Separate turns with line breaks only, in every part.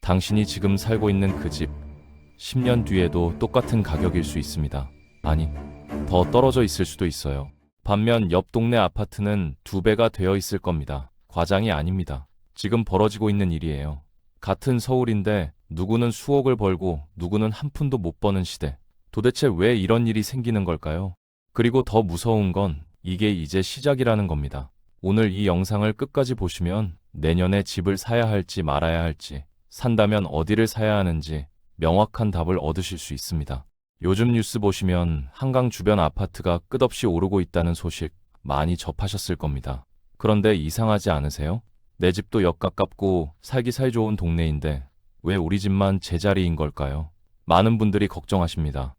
당신이 지금 살고 있는 그 집, 10년 뒤에도 똑같은 가격일 수 있습니다. 아니, 더 떨어져 있을 수도 있어요. 반면 옆 동네 아파트는 2배가 되어 있을 겁니다. 과장이 아닙니다. 지금 벌어지고 있는 일이에요. 같은 서울인데 누구는 수억을 벌고 누구는 한 푼도 못 버는 시대. 도대체 왜 이런 일이 생기는 걸까요? 그리고 더 무서운 건 이게 이제 시작이라는 겁니다. 오늘 이 영상을 끝까지 보시면 내년에 집을 사야 할지 말아야 할지, 산다면 어디를 사야 하는지 명확한 답을 얻으실 수 있습니다. 요즘 뉴스 보시면 한강 주변 아파트가 끝없이 오르고 있다는 소식 많이 접하셨을 겁니다. 그런데 이상하지 않으세요? 내 집도 역 가깝고 살기 사이좋은 동네인데 왜 우리 집만 제자리인 걸까요? 많은 분들이 걱정하십니다.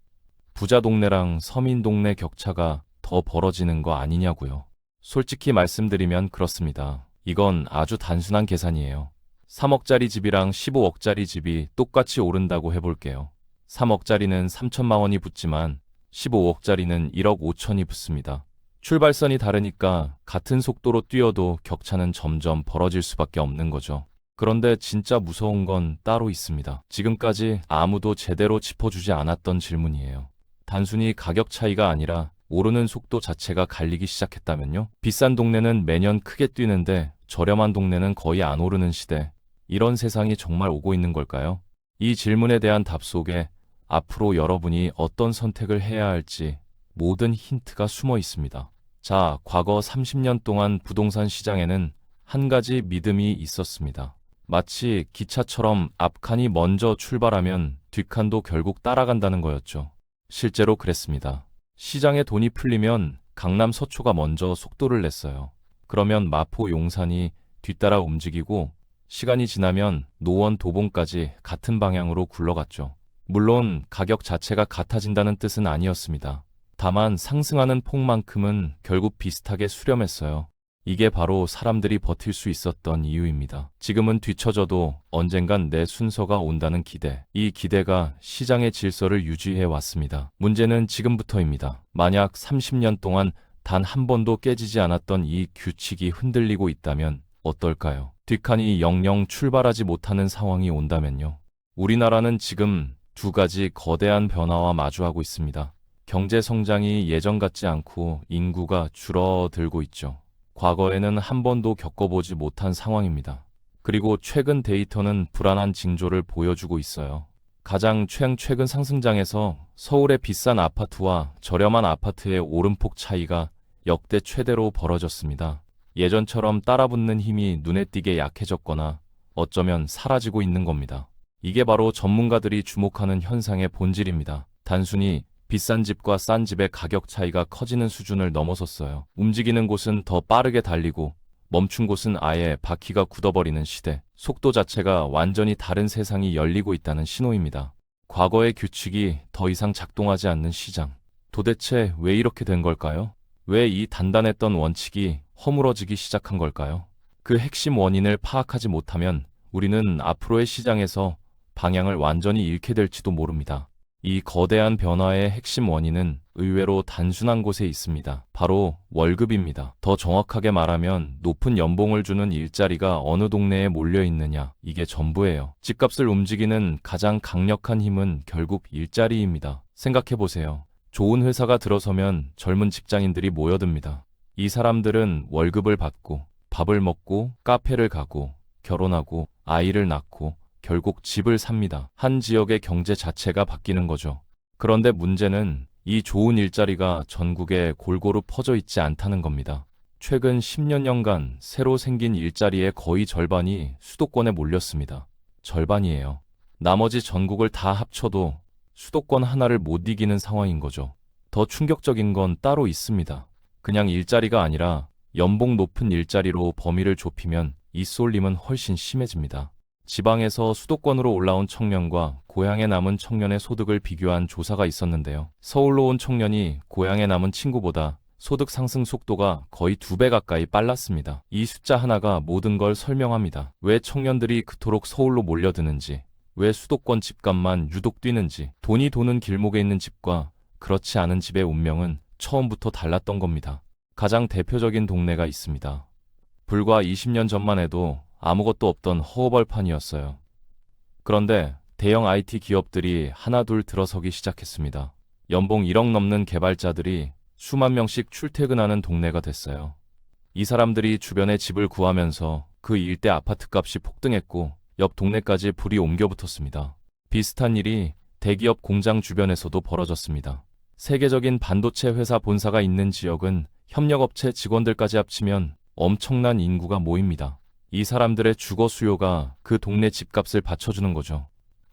부자 동네랑 서민 동네 격차가 더 벌어지는 거 아니냐고요. 솔직히 말씀드리면 그렇습니다. 이건 아주 단순한 계산이에요. 3억짜리 집이랑 15억짜리 집이 똑같이 오른다고 해볼게요. 3억짜리는 3천만 원이 붙지만 15억짜리는 1억 5천이 붙습니다. 출발선이 다르니까 같은 속도로 뛰어도 격차는 점점 벌어질 수밖에 없는 거죠. 그런데 진짜 무서운 건 따로 있습니다. 지금까지 아무도 제대로 짚어주지 않았던 질문이에요. 단순히 가격 차이가 아니라 오르는 속도 자체가 갈리기 시작했다면요? 비싼 동네는 매년 크게 뛰는데 저렴한 동네는 거의 안 오르는 시대. 이런 세상이 정말 오고 있는 걸까요? 이 질문에 대한 답 속에 앞으로 여러분이 어떤 선택을 해야 할지 모든 힌트가 숨어 있습니다. 자, 과거 30년 동안 부동산 시장에는 한 가지 믿음이 있었습니다. 마치 기차처럼 앞칸이 먼저 출발하면 뒷칸도 결국 따라간다는 거였죠. 실제로 그랬습니다. 시장에 돈이 풀리면 강남 서초가 먼저 속도를 냈어요. 그러면 마포 용산이 뒤따라 움직이고 시간이 지나면 노원 도봉까지 같은 방향으로 굴러갔죠. 물론 가격 자체가 같아진다는 뜻은 아니었습니다. 다만 상승하는 폭만큼은 결국 비슷하게 수렴했어요. 이게 바로 사람들이 버틸 수 있었던 이유입니다. 지금은 뒤처져도 언젠간 내 순서가 온다는 기대. 이 기대가 시장의 질서를 유지해 왔습니다. 문제는 지금부터입니다. 만약 30년 동안 단 한 번도 깨지지 않았던 이 규칙이 흔들리고 있다면 어떨까요? 뒷칸이 영영 출발하지 못하는 상황이 온다면요. 우리나라는 지금 두 가지 거대한 변화와 마주하고 있습니다. 경제 성장이 예전 같지 않고 인구가 줄어들고 있죠. 과거에는 한 번도 겪어보지 못한 상황입니다. 그리고 최근 데이터는 불안한 징조를 보여주고 있어요. 가장 최근 상승장에서 서울의 비싼 아파트와 저렴한 아파트의 오름폭 차이가 역대 최대로 벌어졌습니다. 예전처럼 따라붙는 힘이 눈에 띄게 약해졌거나 어쩌면 사라지고 있는 겁니다. 이게 바로 전문가들이 주목하는 현상의 본질입니다. 단순히 비싼 집과 싼 집의 가격 차이가 커지는 수준을 넘어섰어요. 움직이는 곳은 더 빠르게 달리고 멈춘 곳은 아예 바퀴가 굳어버리는 시대. 속도 자체가 완전히 다른 세상이 열리고 있다는 신호입니다. 과거의 규칙이 더 이상 작동하지 않는 시장. 도대체 왜 이렇게 된 걸까요? 왜 이 단단했던 원칙이 허물어지기 시작한 걸까요? 그 핵심 원인을 파악하지 못하면 우리는 앞으로의 시장에서 방향을 완전히 잃게 될지도 모릅니다. 이 거대한 변화의 핵심 원인은 의외로 단순한 곳에 있습니다. 바로 월급입니다. 더 정확하게 말하면 높은 연봉을 주는 일자리가 어느 동네에 몰려 있느냐, 이게 전부예요. 집값을 움직이는 가장 강력한 힘은 결국 일자리입니다. 생각해보세요. 좋은 회사가 들어서면 젊은 직장인들이 모여듭니다. 이 사람들은 월급을 받고 밥을 먹고 카페를 가고 결혼하고 아이를 낳고 결국 집을 삽니다. 한 지역의 경제 자체가 바뀌는 거죠. 그런데 문제는 이 좋은 일자리가 전국에 골고루 퍼져 있지 않다는 겁니다. 최근 10년간 새로 생긴 일자리의 거의 절반이 수도권에 몰렸습니다. 절반이에요. 나머지 전국을 다 합쳐도 수도권 하나를 못 이기는 상황인 거죠. 더 충격적인 건 따로 있습니다. 그냥 일자리가 아니라 연봉 높은 일자리로 범위를 좁히면 이 쏠림은 훨씬 심해집니다. 지방에서 수도권으로 올라온 청년과 고향에 남은 청년의 소득을 비교한 조사가 있었는데요. 서울로 온 청년이 고향에 남은 친구보다 소득 상승 속도가 거의 2배 가까이 빨랐습니다. 이 숫자 하나가 모든 걸 설명합니다. 왜 청년들이 그토록 서울로 몰려드는지, 왜 수도권 집값만 유독 뛰는지, 돈이 도는 길목에 있는 집과 그렇지 않은 집의 운명은 처음부터 달랐던 겁니다. 가장 대표적인 동네가 있습니다. 불과 20년 전만 해도 아무것도 없던 허허벌판이었어요. 그런데 대형 IT 기업들이 하나둘 들어서기 시작했습니다. 연봉 1억 넘는 개발자들이 수만 명씩 출퇴근하는 동네가 됐어요. 이 사람들이 주변에 집을 구하면서 그 일대 아파트값이 폭등했고 옆 동네까지 불이 옮겨 붙었습니다. 비슷한 일이 대기업 공장 주변에서도 벌어졌습니다. 세계적인 반도체 회사 본사가 있는 지역은 협력업체 직원들까지 합치면 엄청난 인구가 모입니다. 이 사람들의 주거 수요가 그 동네 집값을 받쳐주는 거죠.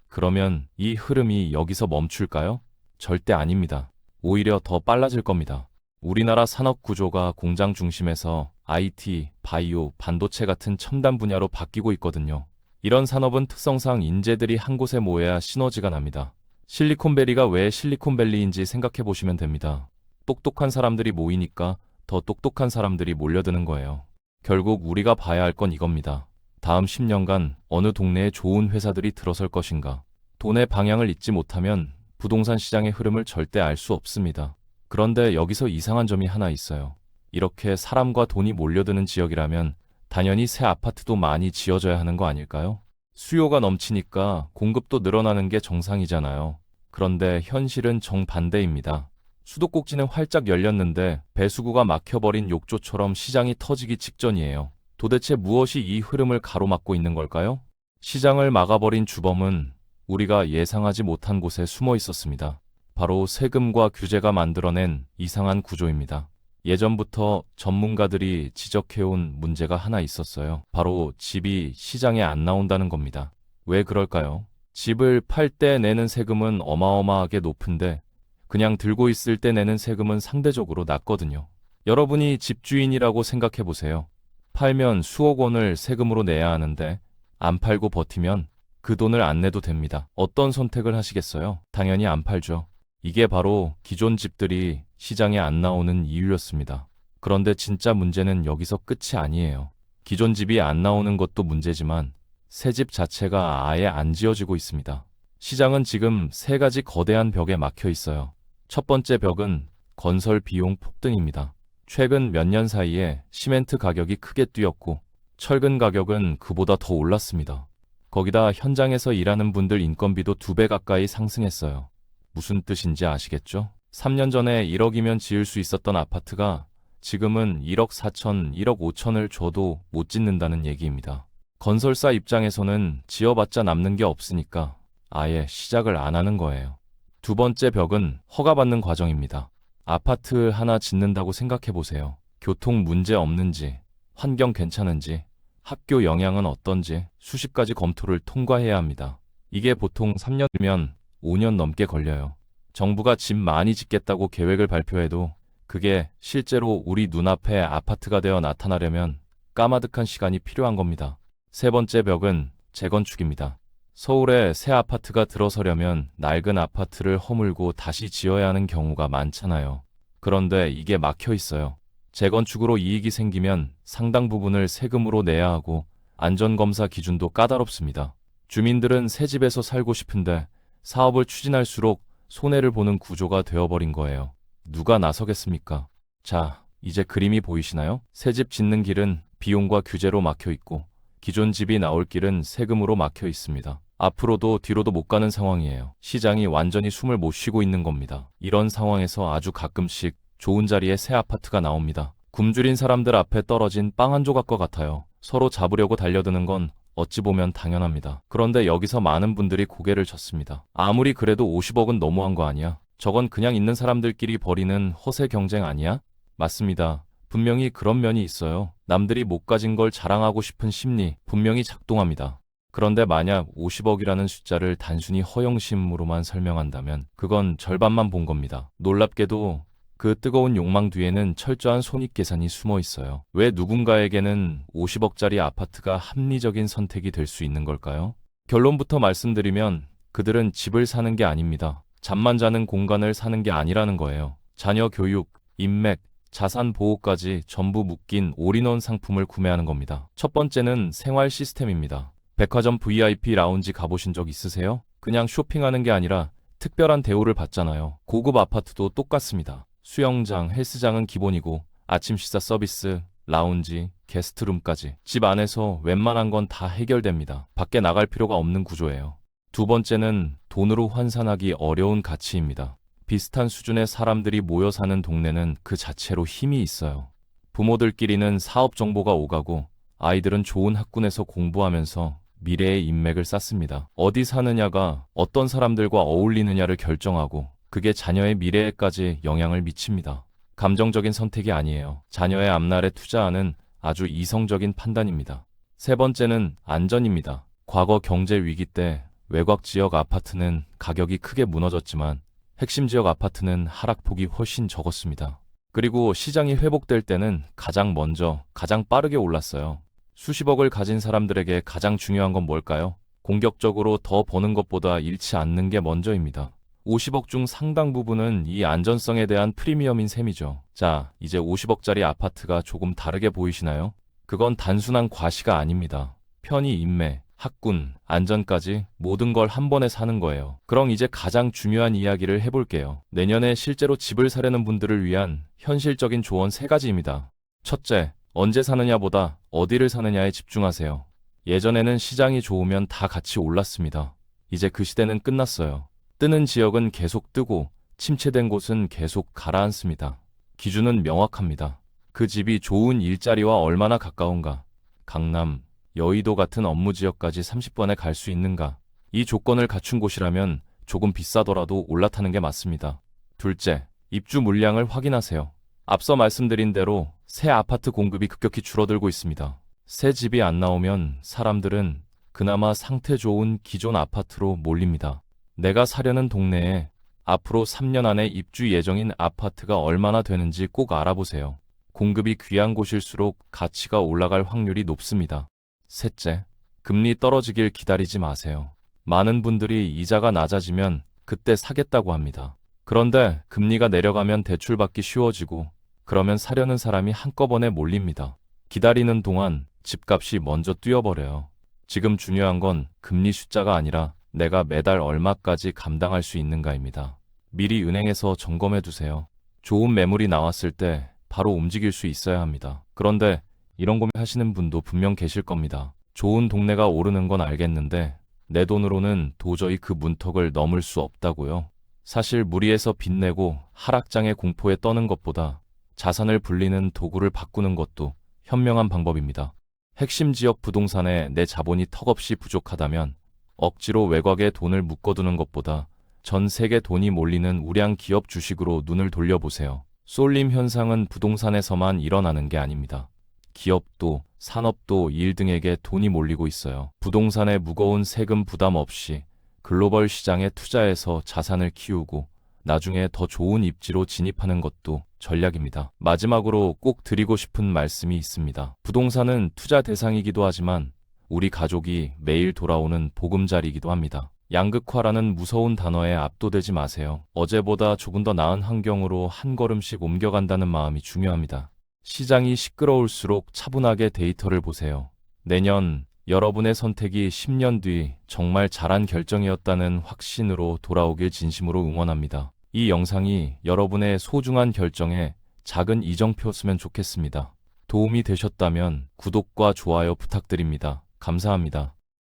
그러면 이 흐름이 여기서 멈출까요? 절대 아닙니다. 오히려 더 빨라질 겁니다. 우리나라 산업 구조가 공장 중심에서 IT, 바이오, 반도체 같은 첨단 분야로 바뀌고 있거든요. 이런 산업은 특성상 인재들이 한 곳에 모여야 시너지가 납니다. 실리콘밸리가 왜 실리콘밸리인지 생각해 보시면 됩니다. 똑똑한 사람들이 모이니까 더 똑똑한 사람들이 몰려드는 거예요. 결국 우리가 봐야 할 건 이겁니다. 다음 10년간 어느 동네에 좋은 회사들이 들어설 것인가. 돈의 방향을 잊지 못하면 부동산 시장의 흐름을 절대 알 수 없습니다. 그런데 여기서 이상한 점이 하나 있어요. 이렇게 사람과 돈이 몰려드는 지역이라면 당연히 새 아파트도 많이 지어져야 하는 거 아닐까요? 수요가 넘치니까 공급도 늘어나는 게 정상이잖아요. 그런데 현실은 정반대입니다. 수도꼭지는 활짝 열렸는데 배수구가 막혀버린 욕조처럼 시장이 터지기 직전이에요. 도대체 무엇이 이 흐름을 가로막고 있는 걸까요? 시장을 막아버린 주범은 우리가 예상하지 못한 곳에 숨어 있었습니다. 바로 세금과 규제가 만들어낸 이상한 구조입니다. 예전부터 전문가들이 지적해온 문제가 하나 있었어요. 바로 집이 시장에 안 나온다는 겁니다. 왜 그럴까요? 집을 팔 때 내는 세금은 어마어마하게 높은데 그냥 들고 있을 때 내는 세금은 상대적으로 낮거든요. 여러분이 집주인이라고 생각해 보세요. 팔면 수억 원을 세금으로 내야 하는데 안 팔고 버티면 그 돈을 안 내도 됩니다. 어떤 선택을 하시겠어요? 당연히 안 팔죠. 이게 바로 기존 집들이 시장에 안 나오는 이유였습니다. 그런데 진짜 문제는 여기서 끝이 아니에요. 기존 집이 안 나오는 것도 문제지만 새 집 자체가 아예 안 지어지고 있습니다. 시장은 지금 세 가지 거대한 벽에 막혀 있어요. 첫 번째 벽은 건설 비용 폭등입니다. 최근 몇 년 사이에 시멘트 가격이 크게 뛰었고 철근 가격은 그보다 더 올랐습니다. 거기다 현장에서 일하는 분들 인건비도 2배 가까이 상승했어요. 무슨 뜻인지 아시겠죠? 3년 전에 1억이면 지을 수 있었던 아파트가 지금은 1억 4천, 1억 5천을 줘도 못 짓는다는 얘기입니다. 건설사 입장에서는 지어봤자 남는 게 없으니까 아예 시작을 안 하는 거예요. 두 번째 벽은 허가받는 과정입니다. 아파트 하나 짓는다고 생각해 보세요. 교통 문제 없는지, 환경 괜찮은지, 학교 영향은 어떤지 수십 가지 검토를 통과해야 합니다. 이게 보통 3년이면 5년 넘게 걸려요. 정부가 집 많이 짓겠다고 계획을 발표해도 그게 실제로 우리 눈앞에 아파트가 되어 나타나려면 까마득한 시간이 필요한 겁니다. 세 번째 벽은 재건축입니다. 서울에 새 아파트가 들어서려면 낡은 아파트를 허물고 다시 지어야 하는 경우가 많잖아요. 그런데 이게 막혀 있어요. 재건축으로 이익이 생기면 상당 부분을 세금으로 내야 하고 안전검사 기준도 까다롭습니다. 주민들은 새 집에서 살고 싶은데 사업을 추진할수록 손해를 보는 구조가 되어버린 거예요. 누가 나서겠습니까? 자, 이제 그림이 보이시나요? 새 집 짓는 길은 비용과 규제로 막혀 있고 기존 집이 나올 길은 세금으로 막혀 있습니다. 앞으로도 뒤로도 못 가는 상황이에요. 시장이 완전히 숨을 못 쉬고 있는 겁니다. 이런 상황에서 아주 가끔씩 좋은 자리에 새 아파트가 나옵니다. 굶주린 사람들 앞에 떨어진 빵 한 조각과 같아요. 서로 잡으려고 달려드는 건 어찌 보면 당연합니다. 그런데 여기서 많은 분들이 고개를 젓습니다. 아무리 그래도 50억은 너무한 거 아니야? 저건 그냥 있는 사람들끼리 벌이는 허세 경쟁 아니야? 맞습니다. 분명히 그런 면이 있어요. 남들이 못 가진 걸 자랑하고 싶은 심리 분명히 작동합니다. 그런데 만약 50억이라는 숫자를 단순히 허영심으로만 설명한다면 그건 절반만 본 겁니다. 놀랍게도 그 뜨거운 욕망 뒤에는 철저한 손익계산이 숨어 있어요. 왜 누군가에게는 50억짜리 아파트가 합리적인 선택이 될 수 있는 걸까요? 결론부터 말씀드리면 그들은 집을 사는 게 아닙니다. 잠만 자는 공간을 사는 게 아니라는 거예요. 자녀 교육, 인맥, 자산 보호까지 전부 묶인 올인원 상품을 구매하는 겁니다. 첫 번째는 생활 시스템입니다. 백화점 VIP 라운지 가보신 적 있으세요? 그냥 쇼핑하는 게 아니라 특별한 대우를 받잖아요. 고급 아파트도 똑같습니다. 수영장, 헬스장은 기본이고 아침 식사 서비스, 라운지, 게스트룸까지 집 안에서 웬만한 건 다 해결됩니다. 밖에 나갈 필요가 없는 구조예요. 두 번째는 돈으로 환산하기 어려운 가치입니다. 비슷한 수준의 사람들이 모여 사는 동네는 그 자체로 힘이 있어요. 부모들끼리는 사업 정보가 오가고 아이들은 좋은 학군에서 공부하면서 미래의 인맥을 쌓습니다. 어디 사느냐가 어떤 사람들과 어울리느냐를 결정하고 그게 자녀의 미래에까지 영향을 미칩니다. 감정적인 선택이 아니에요. 자녀의 앞날에 투자하는 아주 이성적인 판단입니다. 세 번째는 안전입니다. 과거 경제 위기 때 외곽 지역 아파트는 가격이 크게 무너졌지만 핵심 지역 아파트는 하락폭이 훨씬 적었습니다. 그리고 시장이 회복될 때는 가장 먼저, 가장 빠르게 올랐어요. 수십억을 가진 사람들에게 가장 중요한 건 뭘까요? 공격적으로 더 버는 것보다 잃지 않는 게 먼저입니다. 50억 중 상당 부분은 이 안전성에 대한 프리미엄인 셈이죠. 자, 이제 50억짜리 아파트가 조금 다르게 보이시나요? 그건 단순한 과시가 아닙니다. 편의, 인매, 학군, 안전까지 모든 걸 한 번에 사는 거예요. 그럼 이제 가장 중요한 이야기를 해볼게요. 내년에 실제로 집을 사려는 분들을 위한 현실적인 조언 3가지입니다. 첫째, 언제 사느냐보다 어디를 사느냐에 집중하세요. 예전에는 시장이 좋으면 다 같이 올랐습니다. 이제 그 시대는 끝났어요. 뜨는 지역은 계속 뜨고 침체된 곳은 계속 가라앉습니다. 기준은 명확합니다. 그 집이 좋은 일자리와 얼마나 가까운가, 강남, 여의도 같은 업무 지역까지 30번에 갈 수 있는가, 이 조건을 갖춘 곳이라면 조금 비싸더라도 올라타는 게 맞습니다. 둘째, 입주 물량을 확인하세요. 앞서 말씀드린 대로 새 아파트 공급이 급격히 줄어들고 있습니다. 새 집이 안 나오면 사람들은 그나마 상태 좋은 기존 아파트로 몰립니다. 내가 사려는 동네에 앞으로 3년 안에 입주 예정인 아파트가 얼마나 되는지 꼭 알아보세요. 공급이 귀한 곳일수록 가치가 올라갈 확률이 높습니다. 셋째, 금리 떨어지길 기다리지 마세요. 많은 분들이 이자가 낮아지면 그때 사겠다고 합니다. 그런데 금리가 내려가면 대출받기 쉬워지고 그러면 사려는 사람이 한꺼번에 몰립니다. 기다리는 동안 집값이 먼저 뛰어버려요. 지금 중요한 건 금리 숫자가 아니라 내가 매달 얼마까지 감당할 수 있는가입니다. 미리 은행에서 점검해 두세요. 좋은 매물이 나왔을 때 바로 움직일 수 있어야 합니다. 그런데 이런 고민하시는 분도 분명 계실 겁니다. 좋은 동네가 오르는 건 알겠는데 내 돈으로는 도저히 그 문턱을 넘을 수 없다고요. 사실 무리해서 빚내고 하락장의 공포에 떠는 것보다 자산을 불리는 도구를 바꾸는 것도 현명한 방법입니다. 핵심 지역 부동산에 내 자본이 턱없이 부족하다면 억지로 외곽에 돈을 묶어두는 것보다 전 세계 돈이 몰리는 우량 기업 주식으로 눈을 돌려보세요. 쏠림 현상은 부동산에서만 일어나는 게 아닙니다. 기업도, 산업도, 일 등에게 돈이 몰리고 있어요. 부동산에 무거운 세금 부담 없이 글로벌 시장에 투자해서 자산을 키우고 나중에 더 좋은 입지로 진입하는 것도 전략입니다. 마지막으로 꼭 드리고 싶은 말씀이 있습니다. 부동산은 투자 대상이기도 하지만 우리 가족이 매일 돌아오는 보금자리이기도 합니다. 양극화라는 무서운 단어에 압도되지 마세요. 어제보다 조금 더 나은 환경으로 한 걸음씩 옮겨간다는 마음이 중요합니다. 시장이 시끄러울수록 차분하게 데이터를 보세요. 내년 여러분의 선택이 10년 뒤 정말 잘한 결정이었다는 확신으로 돌아오길 진심으로 응원합니다. 이 영상이 여러분의 소중한 결정에 작은 이정표 쓰면 좋겠습니다. 도움이 되셨다면 구독과 좋아요 부탁드립니다. 감사합니다.